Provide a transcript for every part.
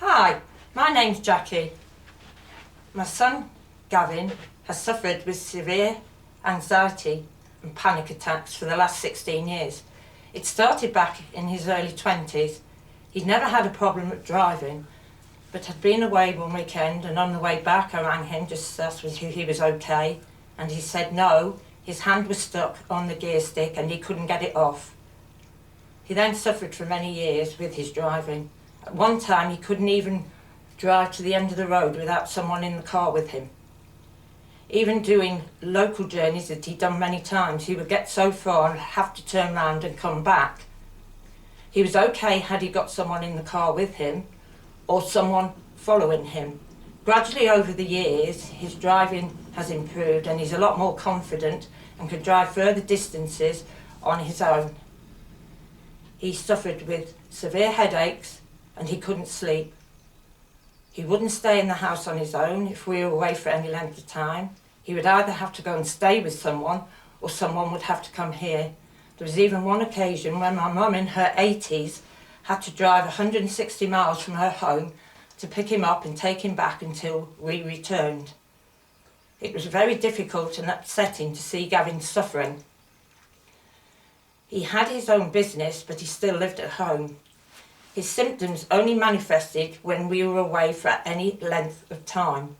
Hi, my name's Jacky. My son, Gavin, has suffered with severe anxiety and panic attacks for the last 16 years. It started back in his early 20s. He'd never had a problem with driving, but had been away one weekend, and on the way back I rang him just to ask if he was okay, and he said no, his hand was stuck on the gear stick and he couldn't get it off. He then suffered for many years with his driving. At one time he couldn't even drive to the end of the road without someone in the car with him. Even doing local journeys that he'd done many times, he would get so far and have to turn around and come back. He was okay had he got someone in the car with him or someone following him. Gradually over the years, his driving has improved and he's a lot more confident and could drive further distances on his own. He suffered with severe headaches and he couldn't sleep. He wouldn't stay in the house on his own if we were away for any length of time. He would either have to go and stay with someone or someone would have to come here. There was even one occasion when my mum in her 80s had to drive 160 miles from her home to pick him up and take him back until we returned. It was very difficult and upsetting to see Gavin suffering. He had his own business, but he still lived at home. His symptoms only manifested when we were away for any length of time.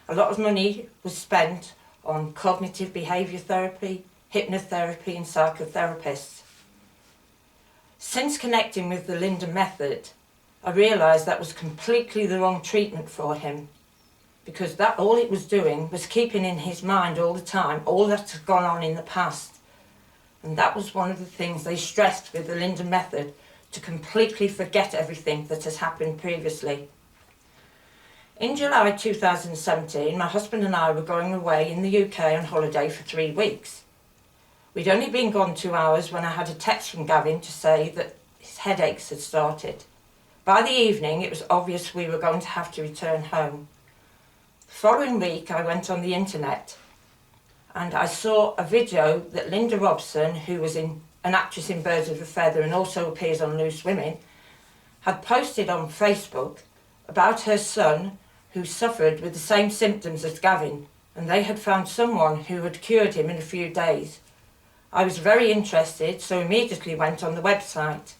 A lot of money was spent on cognitive behaviour therapy, hypnotherapy and psychotherapists. Since connecting with the Linda method, I realised that was completely the wrong treatment for him, because that all it was doing was keeping in his mind all the time all that had gone on in the past. And that was one of the things they stressed with the Linda method, to completely forget everything that has happened previously. In July 2017, my husband and I were going away in the UK on holiday for 3 weeks. We'd only been gone 2 hours when I had a text from Gavin to say that his headaches had started. By the evening, it was obvious we were going to have to return home. The following week, I went on the internet and I saw a video that Linda Robson, who was an actress in Birds of a Feather and also appears on Loose Women, had posted on Facebook about her son who suffered with the same symptoms as Gavin, and they had found someone who had cured him in a few days. I was very interested, so immediately went on the website.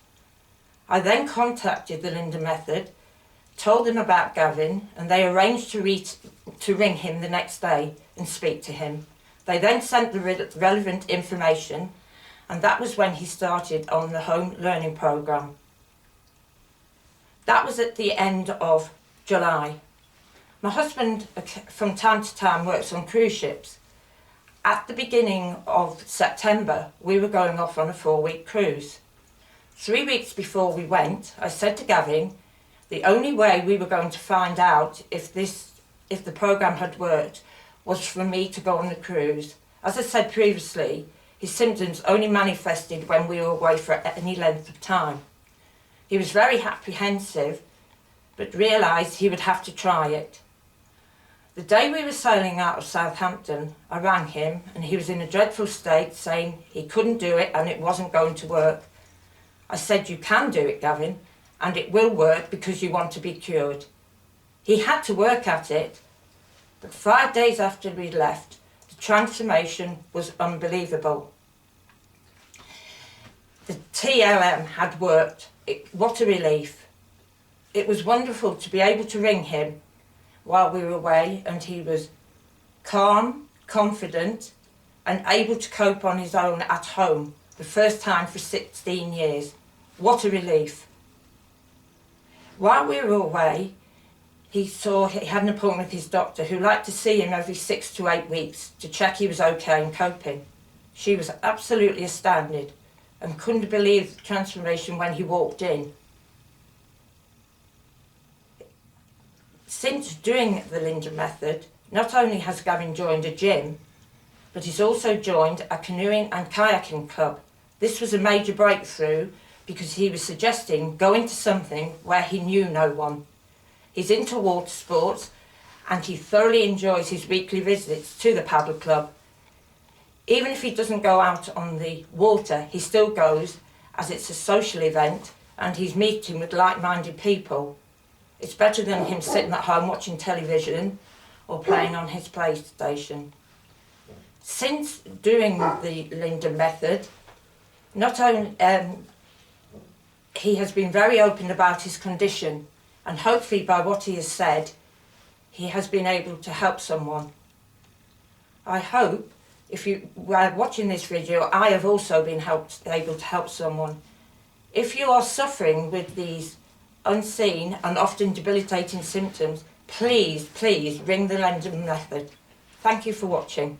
I then contacted the Linda method, told them about Gavin, and they arranged to ring him the next day and speak to him. They then sent the relevant information, and that was when he started on the home learning programme. That was at the end of July. My husband, from time to time, works on cruise ships. At the beginning of September, we were going off on a 4-week cruise. 3 weeks before we went, I said to Gavin, the only way we were going to find out if the programme had worked was for me to go on the cruise. As I said previously, his symptoms only manifested when we were away for any length of time. He was very apprehensive, but realised he would have to try it. The day we were sailing out of Southampton, I rang him and he was in a dreadful state, saying he couldn't do it and it wasn't going to work. I said, you can do it, Gavin, and it will work because you want to be cured. He had to work at it, but 5 days after we left, the transformation was unbelievable. The TLM had worked. What a relief. It was wonderful to be able to ring him while we were away, and he was calm, confident and able to cope on his own at home, the first time for 16 years. What a relief. While we were away, he had an appointment with his doctor, who liked to see him every 6 to 8 weeks to check he was okay and coping. She was absolutely astounded and couldn't believe the transformation when he walked in. Since doing the Linda method, not only has Gavin joined a gym, but he's also joined a canoeing and kayaking club. This was a major breakthrough because he was suggesting going to something where he knew no one. He's into water sports and he thoroughly enjoys his weekly visits to the paddle club. Even if he doesn't go out on the water, he still goes, as it's a social event and he's meeting with like-minded people. It's better than him sitting at home watching television or playing on his PlayStation. Since doing the Linda method, not only he has been very open about his condition, and hopefully by what he has said, he has been able to help someone. I hope if you were watching this video, I have also been able to help someone. If you are suffering with these unseen and often debilitating symptoms, please ring the Linda method. Thank you for watching.